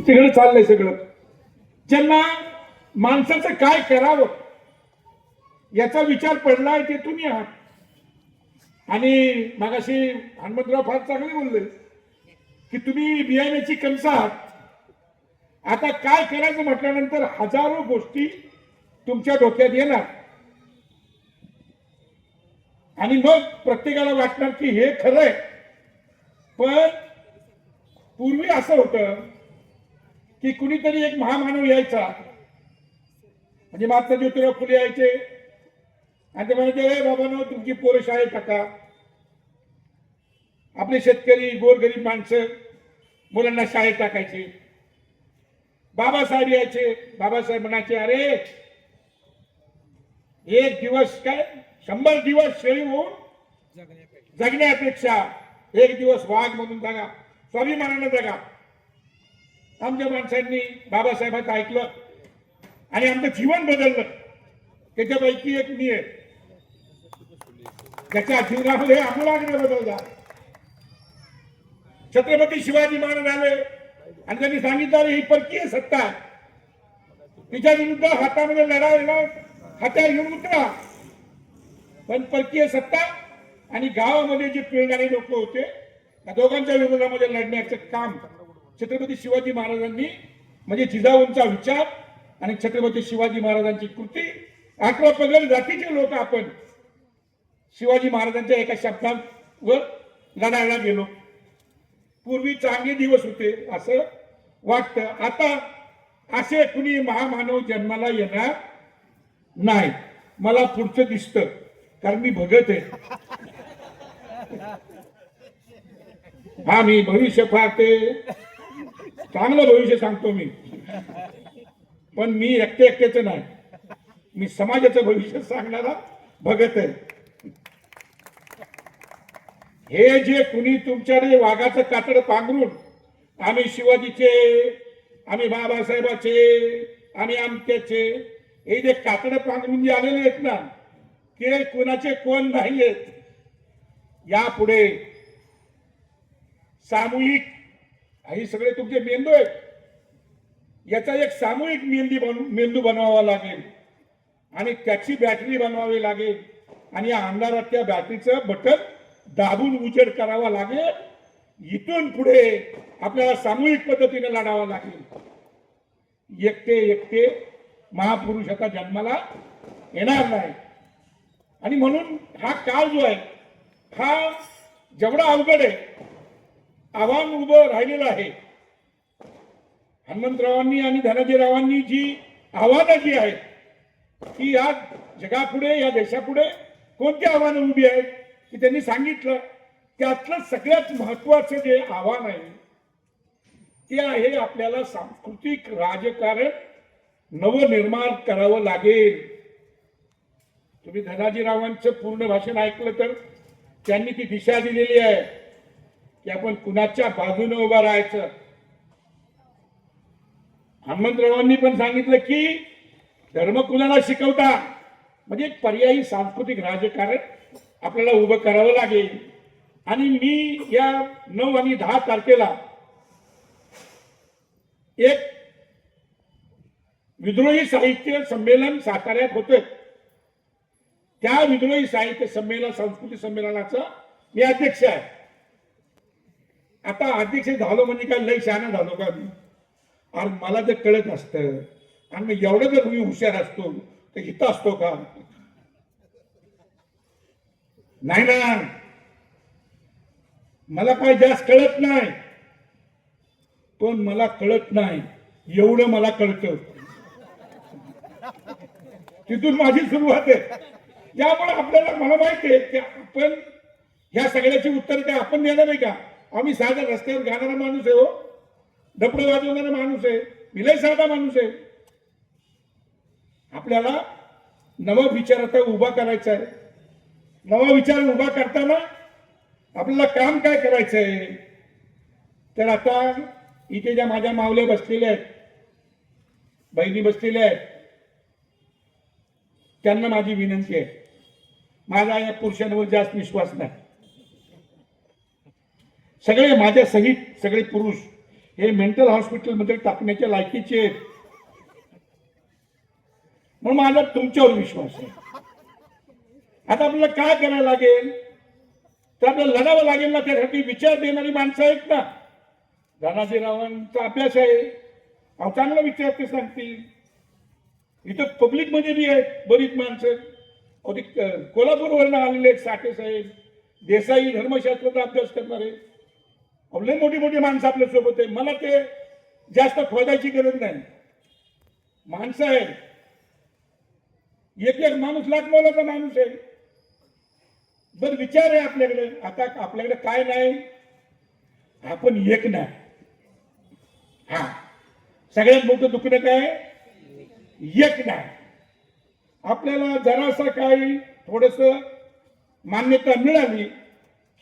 दुसरीकडे चाललंय सगळं. ज्यांना माणसाचं काय करावं याचा विचार पडलाय ते तुम्ही आहात. आणि मगाशी हनुमंतराव फार चांगले बोलले की तुम्ही बियाण्याची कणसं आहात. आता काय करायचं म्हटल्यानंतर हजारो गोष्टी तुमच्या डोक्यात येणार आणि मग प्रत्येकाला वाटणार की हे खरंय. पण पूर्वी असं होतं की कुणीतरी एक महामानव यायचा, म्हणजे महात्मा ज्योतिराव फुले यायचे आणि ते म्हणायचे, बाबांनो तुमची पोरं शाळेत टाका. आपले शेतकरी गोरगरीब माणसं मुलांना शाळेत टाकायचे. बाबासाहेब यायचे, बाबासाहेब म्हणायचे, अरे एक दिवस काय 100 दिवस शेळी होऊन जगण्यापेक्षा एक दिवस वाघ म्हणून जगा, स्वाभिमानानं जगा. आमच्या माणसांनी बाबासाहेबांचं ऐकलं आणि आमचं जीवन बदललं. त्याच्यापैकी एक मी आहे, त्याच्या जीवनामध्ये आमूलाग्र बदल झाला. छत्रपती शिवाजी महाराज आले आणि त्यांनी सांगितलं ही परकीय सत्ता आहे, तिच्या विरुद्ध हातामध्ये लढायला हात्यार घेऊन उतरा. पण परकीय सत्ता आणि गावामध्ये जे पिळणारे लोक होते त्या दोघांच्या विरोधामध्ये लढण्याचं काम छत्रपती शिवाजी महाराजांनी, म्हणजे जिजाऊंचा विचार आणि छत्रपती शिवाजी महाराजांची कृती. 11 पगड जातीचे लोक आपण शिवाजी महाराजांच्या एका शब्दावर लढायला गेलो. पूर्वी चांगले दिवस होते असं वाटतं. आता असे कुणी महामानव जन्माला येणार नाही. मला पुढचं दिसतं कारण मी भगत आहे. हा मी भविष्य पाहते, चांगलं भविष्य सांगतो मी. पण मी एकट्याच नाही, मी समाजाचं भविष्य सांगणारा भगत आहे. हे जे कुणी तुमच्याकडे वाघाचं कातड पांघरून आम्ही शिवाजीचे, आम्ही बाबासाहेबाचे, आम्ही आमच्याचे, हे जे कातड पांघरून जे आलेले आहेत ना, ते कोणाचे कोण नाहीयेत. यापुढे सामूहिक हे सगळे तुमचे मेंदू आहेत, याचा एक सामूहिक मेंदू बनवावा लागेल आणि त्याची बॅटरी बनवावी लागेल आणि या अंधारात त्या बॅटरीचं बटन दाबून उजेड करावा लागेल. इथून पुढे आपल्याला सामूहिक पद्धतीने लढावं लागेल. एकटे महापुरुष आता जन्माला येणार नाही. आणि म्हणून हा काळ जो आहे हा जेवढा अवघड आहे, आव्हान उभं राहिलेलं आहे. हनुमंतरावांनी आणि धनाजीरावांनी जी आव्हानं जी आहेत की या जगापुढे, या देशापुढे कोणती आव्हानं उभी आहेत की त्यांनी सांगितलं. त्यातलं सगळ्यात महत्वाचं जे आव्हान आहे ते आहे आपल्याला सांस्कृतिक राजकारण नवनिर्माण करावं लागेल. तुम्ही धनाजीरावांचं पूर्ण भाषण ऐकलं तर त्यांनी ती दिशा दिलेली आहे की आपण कुणाच्या बाजूने उभं राहायचं. हनुमंतरावांनी पण सांगितलं की धर्म कुणाला शिकवता, म्हणजे एक पर्यायी सांस्कृतिक राजकारण आपल्याला उभं करावं लागेल. आणि मी या 9 आणि 10 तारखेला एक विद्रोही साहित्य संमेलन साताऱ्यात होतं. त्या विद्रोही साहित्य संमेलन, सांस्कृतिक संमेलनाचा मी अध्यक्ष आहे. आता अध्यक्ष झालो म्हणजे काय लय शहाणा झालो का मी? आणि मला जर कळत असतं आणि एवढं जर मी हुशार असतो तर इथं असतो का? नाही ना, मला काय जास्त कळत नाही, पण मला कळत नाही एवढं मला कळतं. तिथून माझी सुरुवात आहे. त्यामुळे आपल्याला, मला माहिती आहे की आपण ह्या सगळ्याची उत्तर काय आपण देणार नाही का? आम्ही साधा रस्त्यावर गाणारा माणूस आहे, हो डपडं वाजवणारा माणूस आहे, विलय साधा माणूस आहे. आपल्याला नवा विचार आता उभा करायचा आहे. नवा विचार उभा करताना आपल्याला काम काय करायचंय? तर आता इथे ज्या माझ्या मावल्या बसलेल्या आहेत, बहिणी बसलेल्या आहेत, त्यांना माझी विनंती आहे. माझा या पुरुषांवर जास्त विश्वास नाही. सगळे माझ्या सहित सगळे पुरुष हे मेंटल हॉस्पिटलमध्ये टाकण्याच्या लायकीचे आहेत. म्हणून माझा तुमच्यावर विश्वास आहे. आता आपल्याला काय करायला लागेल तर आपल्याला लढावं लागेल ना. त्यासाठी विचार देणारी माणसं आहेत ना. धनाजीरावांचा अभ्यास आहे. अहो चांगला विचार ते सांगतील. इथं पब्लिक मध्ये बी आहेत बरीच माणसं. कोल्हापूरवरून आलेले आहेत साठे साहेब, देसाई, धर्मशास्त्राचा अभ्यास करणारे. लय मोठी मोठी माणसं आपल्या सोबत आहे. मला ते जास्त खोदायची गरज नाही. माणसं आहे. एक एक माणूस लाख मोलाचा माणूस आहे. बर विचार आहे आपल्याकडे. आता आपल्याकडे काय नाही, आपण एक नाही. हा सगळ्यात मोठं दुखणं काय, एक नाही. आपल्याला जरासा काही थोडस मान्यता मिळाली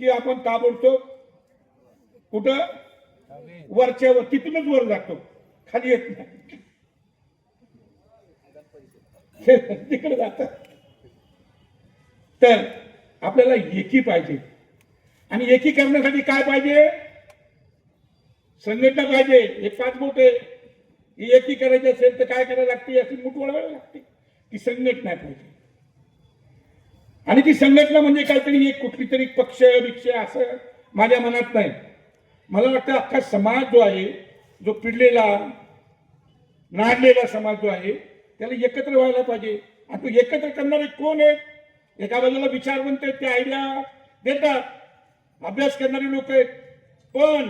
की आपण ताबडतोब कुठं वरच्यावर, तिथूनच वर जातो, खाली येत नाही. तिकडे जात. तर आपल्याला एकी पाहिजे. आणि एकी करण्यासाठी काय पाहिजे, संघटना पाहिजे. एक पाच बोट आहे. ही एकी करायची असेल तर काय करायला लागते, अशी मूठ वळवायला लागते. ती संघटना पाहिजे. आणि ती संघटना म्हणजे काहीतरी एक कुठली तरी पक्ष विक्ष असं माझ्या मनात नाही. मला वाटतं अख्खा समाज जो आहे, जो पिडलेला नाडलेला समाज जो आहे, त्याला एकत्र व्हायला पाहिजे. आणि तो एकत्र करणारे कोण आहेत, एका बाजूला विचारवंत आहेत, ते आयडिया देतात, अभ्यास करणारे लोक आहेत. पण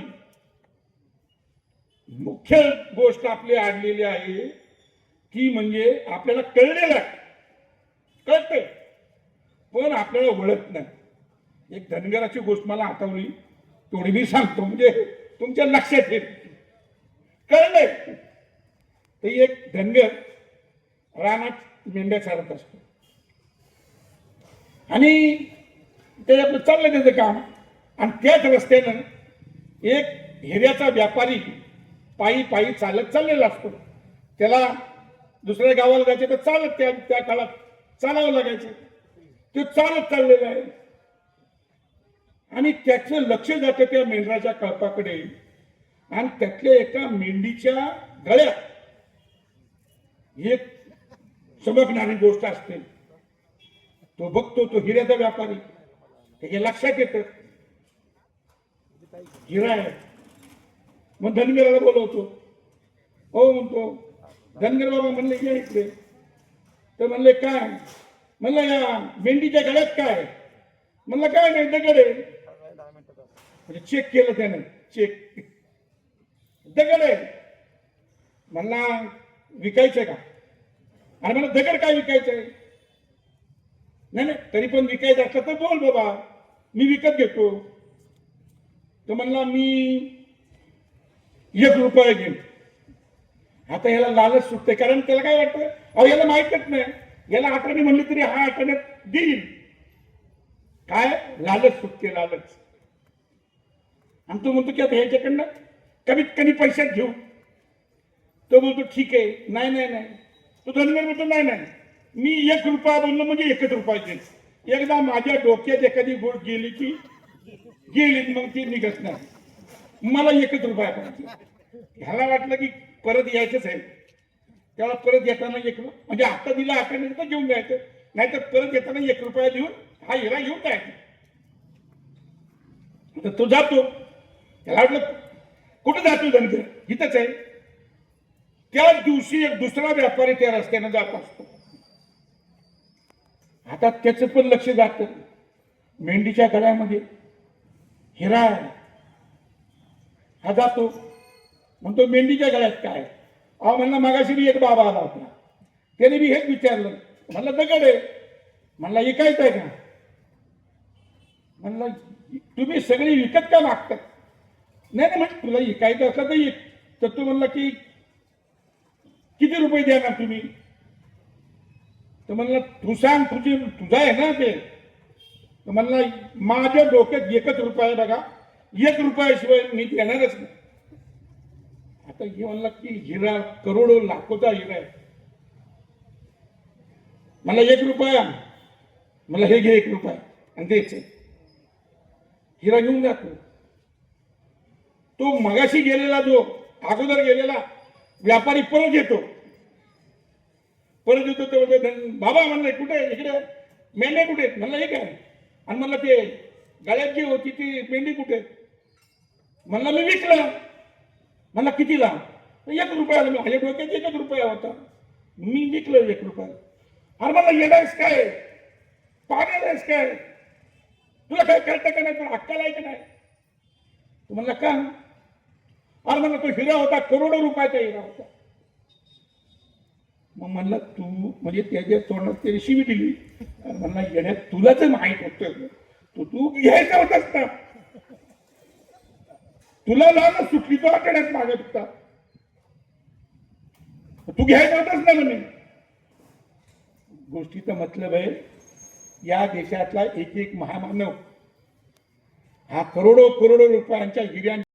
मुख्य गोष्ट आपली आणलेली आहे ती म्हणजे आपल्याला कळलेलं आहे, कळतंय पण आपल्याला ओळख नाही. एक धनगराची गोष्ट मला आठवली, तेवढी मी सांगतो म्हणजे तुमच्या लक्षात येईल. कळलंय ते एक धनगर रानात मेंढ्या चारत असतो आणि ते आपलं चाललंय त्याचं काम. आणि त्याच रस्त्यानं एक हिऱ्याचा व्यापारी पायी पायी चालत चाललेला असतो. त्याला दुसऱ्या गावाला जायचे तर चालत त्या काळात चालावं लागायचं. ते चालत चाललेलं आहे आणि त्याचं लक्ष जातं त्या मेंढराच्या कळपाकडे. आणि त्यातल्या एका मेंढीच्या गळ्यात एक चमकणारी गोष्ट असते. तो बघतो, तो हिऱ्याचा व्यापारी, त्याच्या लक्षात येतं हिरा आहे. मग धनगराला बोलवतो. हो म्हणतो. धनगर बाबा म्हणले या इकडे. तर म्हणले काय, म्हणलं या मेंढीच्या गळ्यात काय, म्हणलं काय नाही दगड आहे. म्हणजे चेक केलं त्याने, चेक दगड आहे. म्हणला विकायचं का, आणि मला दगड काय विकायचं आहे. नाही नाही तरी पण विकायचं असलं तर बोल बाबा, मी विकत घेतो. तो म्हणला मी 1 रुपया घेईन. आता याला लालच सुटते, कारण त्याला काय वाटतं, अहो याला माहितच नाही, याला आठवणी म्हणली तरी हा आठवण्यात देईल. काय लालच सुटते, लालच. आणि तो म्हणतो की आता ह्याच्याकडनं कमीत कमी पैशात घेऊ. तो म्हणतो ठीक आहे. नाही नाही नाही, तो धनगर म्हणतो नाही नाही, मी 1 रुपया बोललो म्हणजे 1 रुपया घेईन. एकदा माझ्या डोक्यात एखादी गोष्ट गेली की गेली, मग ती निघत नाही. मला 1 रुपया पाहिजे. ह्याला वाटलं की परत यायचंच आहे. त्याला परत येताना म्हणजे आता दिला आठवणी तर घेऊन जायचं, नाहीतर परत येताना 1 रुपया देऊन हा हिरा घेऊन जायचा. तर तो जातो. त्याला वाटलं कुठं जातो धनगर, इथंच आहे. त्याच दिवशी एक दुसरा व्यापारी त्या रस्त्याने जात असतो. आता त्याचं पण लक्ष जातं, मेंढीच्या गळ्यामध्ये हिरा आहे. हा जातो, म्हणतो मेंढीच्या गळ्यात काय. अहो म्हणला मागाशी बी एक बाबा आला होता, त्याने बी हेच विचारलं. म्हणलं दगड आहे. म्हणला विकायचं आहे का. म्हणलं तुम्ही सगळी विकत का मागतात. नाही नाही म्हणजे तुला विकायचं असलं तर एक. तर तू म्हणला की किती रुपये देणार तुम्ही. तर म्हणलं तू सांग, तुझा आहे ना ते. तर म्हणला माझ्या डोक्यात 1 रुपया बघा, 1 रुपयाशिवाय मी देणारच नाही. आता हे म्हणला की हिरा करोडो लाखोचा हिरा आहे. मला 1 रुपया, मला हे घे 1 रुपया आणि द्यायचे. हिरा घेऊन जातो. तो मगाशी गेलेला जो अगोदर गेलेला व्यापारी परत येतो ते बोलतो बाबा म्हणलं कुठे इकडे मेंढे कुठे आहेत? म्हणलं हे काय आणि म्हणलं ते गळ्यात जी होती ती मेंढी कुठे? म्हणलं मी विकलं. म्हणलं कितीला? 1 रुपयाला. माझ्या डोक्यात 1 रुपया होता. मी विकलं 1 रुपयाला. अरे म्हणलं येणारच काय पागलच काय तुला काय कळतं का नाही? तुला अक्कल आहे का नाही? तू म्हणला का? अरे म्हणलं तो हिरा होता करोडो रुपयाचा हिरा होता. मग म्हणलं तू म्हणजे त्याच्या तोंडात त्याची शिवी दिली. म्हणला येण्यात तुला तर माहित होतं तू घ्यायचा होतास ना. तुला लावणं सुटली तो आठवड्यात मागत होता तू घ्यायचा होतास ना म्हणे. गोष्टीचा मतलब आहे या देशातला एक महामानव हा करोडो रुपयांच्या हिऱ्यांच्या